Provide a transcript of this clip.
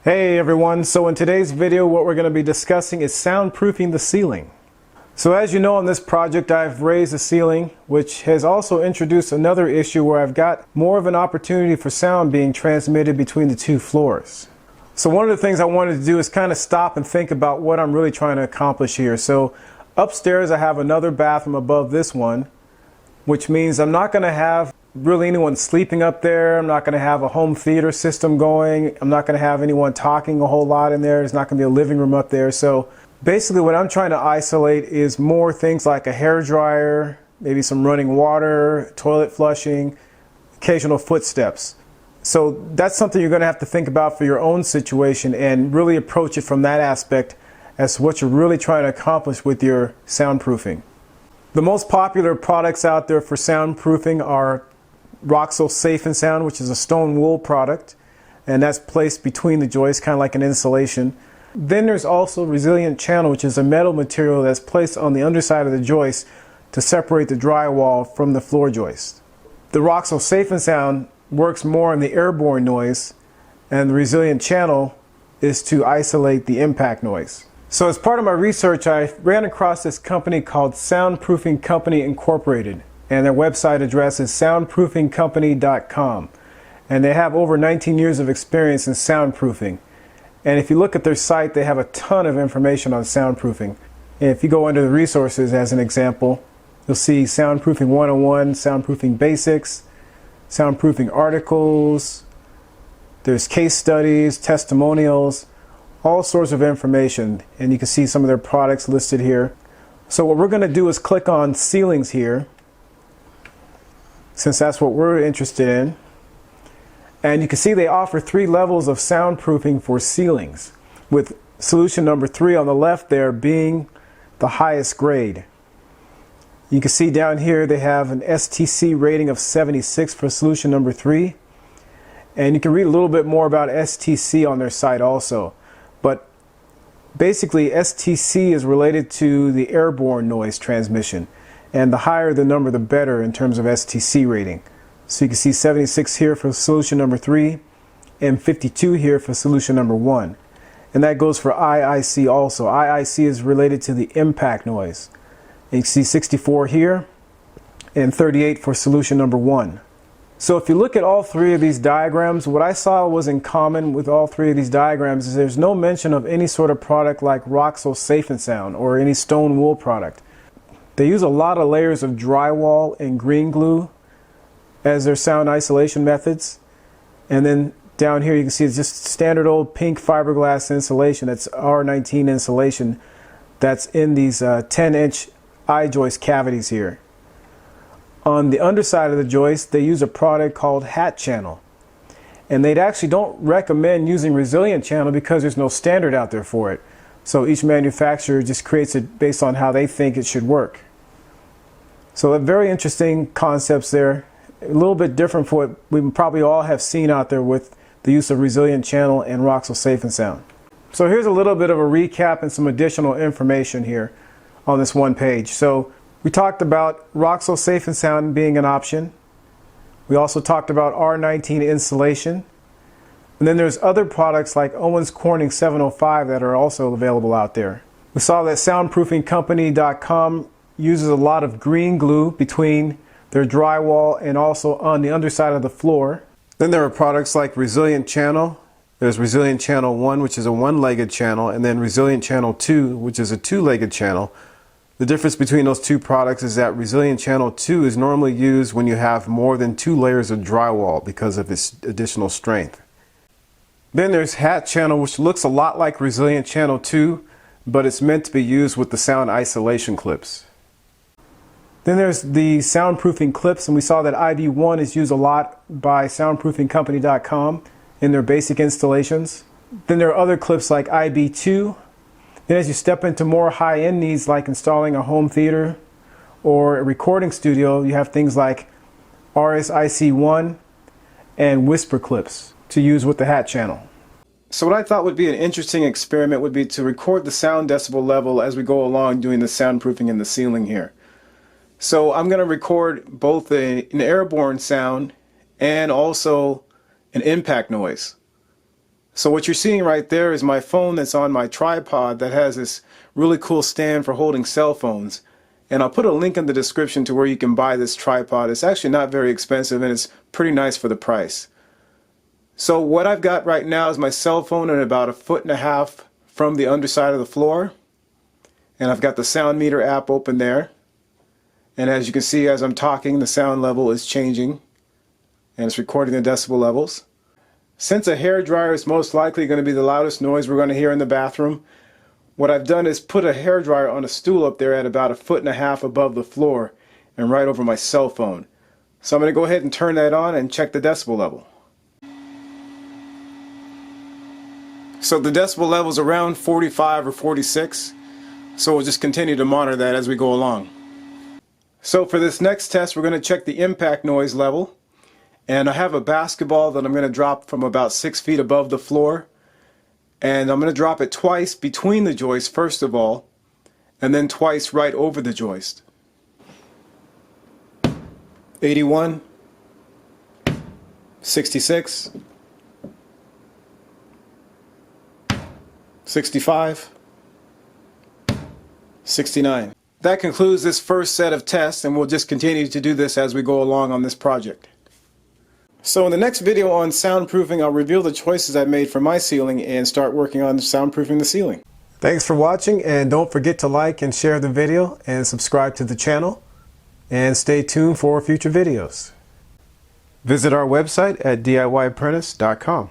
Hey everyone, so in today's video what we're going to be discussing is soundproofing the ceiling. So as you know, on this project I've raised the ceiling, which has also introduced another issue where I've got more of an opportunity for sound being transmitted between the two floors. So one of the things I wanted to do is kind of stop and think about what I'm really trying to accomplish here. So upstairs I have another bathroom above this one, which means I'm not going to have really anyone sleeping up there. I'm not going to have a home theater system going. I'm not going to have anyone talking a whole lot in there. There's not going to be a living room up there. So basically what I'm trying to isolate is more things like a hair dryer, maybe some running water, toilet flushing, occasional footsteps. So that's something you're going to have to think about for your own situation and really approach it from that aspect as to what you're really trying to accomplish with your soundproofing. The most popular products out there for soundproofing are Roxul Safe and Sound, which is a stone wool product, and that's placed between the joists, kind of like an insulation. Then there's also Resilient Channel, which is a metal material that's placed on the underside of the joist to separate the drywall from the floor joist. The Roxul Safe and Sound works more on the airborne noise, and the Resilient Channel is to isolate the impact noise. So as part of my research, I ran across this company called Soundproofing Company Incorporated. And their website address is soundproofingcompany.com, and they have over 19 years of experience in soundproofing. And if you look at their site, they have a ton of information on soundproofing. And if you go under the resources as an example, you'll see Soundproofing 101, Soundproofing Basics, Soundproofing Articles, there's case studies, testimonials, all sorts of information, and you can see some of their products listed here. So what we're going to do is click on ceilings here, since that's what we're interested in. And you can see they offer 3 levels of soundproofing for ceilings, with solution number 3 on the left there being the highest grade. You can see down here they have an STC rating of 76 for solution number 3, and you can read a little bit more about STC on their site also. But basically STC is related to the airborne noise transmission, and the higher the number the better in terms of STC rating. So you can see 76 here for solution number 3 and 52 here for solution number 1. And that goes for IIC also. IIC is related to the impact noise. And you can see 64 here and 38 for solution number 1. So if you look at all 3 of these diagrams, what I saw was in common with all 3 of these diagrams is there's no mention of any sort of product like Roxul Safe and Sound or any stone wool product. They use a lot of layers of drywall and green glue as their sound isolation methods. And then down here you can see it's just standard old pink fiberglass insulation. That's R19 insulation that's in these 10-inch I-joist cavities here. On the underside of the joist they use a product called hat channel. And they actually don't recommend using Resilient Channel because there's no standard out there for it. So each manufacturer just creates it based on how they think it should work. So very interesting concepts there. A little bit different from what we probably all have seen out there with the use of Resilient Channel and Roxul Safe and Sound. So here's a little bit of a recap and some additional information here on this one page. So we talked about Roxul Safe and Sound being an option. We also talked about R19 insulation. And then there's other products like Owens Corning 705 that are also available out there. We saw that soundproofingcompany.com uses a lot of green glue between their drywall and also on the underside of the floor. Then there are products like Resilient Channel. There's Resilient Channel 1, which is a 1-legged channel, and then Resilient Channel 2, which is a 2-legged channel. The difference between those 2 products is that Resilient Channel 2 is normally used when you have more than 2 layers of drywall because of its additional strength. Then there's Hat Channel, which looks a lot like Resilient Channel 2, but it's meant to be used with the sound isolation clips. Then there's the soundproofing clips, and we saw that IB1 is used a lot by soundproofingcompany.com in their basic installations. Then there are other clips like IB2. Then as you step into more high-end needs like installing a home theater or a recording studio, you have things like RSIC1 and whisper clips to use with the hat channel. So what I thought would be an interesting experiment would be to record the sound decibel level as we go along doing the soundproofing in the ceiling here. So I'm going to record both an airborne sound and also an impact noise. So what you're seeing right there is my phone that's on my tripod that has this really cool stand for holding cell phones. And I'll put a link in the description to where you can buy this tripod. It's actually not very expensive and it's pretty nice for the price. So what I've got right now is my cell phone at about 1.5 feet from the underside of the floor. And I've got the sound meter app open there. And as you can see, as I'm talking, the sound level is changing. And it's recording the decibel levels. Since a hairdryer is most likely going to be the loudest noise we're going to hear in the bathroom, what I've done is put a hairdryer on a stool up there at about 1.5 feet above the floor and right over my cell phone. So I'm going to go ahead and turn that on and check the decibel level. So the decibel level is around 45 or 46. So we'll just continue to monitor that as we go along. So for this next test, we're going to check the impact noise level. And I have a basketball that I'm going to drop from about 6 feet above the floor. And I'm going to drop it twice between the joists first of all, and then twice right over the joist. 81, 66, 65, 69. That concludes this first set of tests, and we'll just continue to do this as we go along on this project. So in the next video on soundproofing, I'll reveal the choices I made for my ceiling and start working on soundproofing the ceiling. Thanks for watching, and don't forget to like and share the video and subscribe to the channel, and stay tuned for future videos. Visit our website at DIYapprentice.com.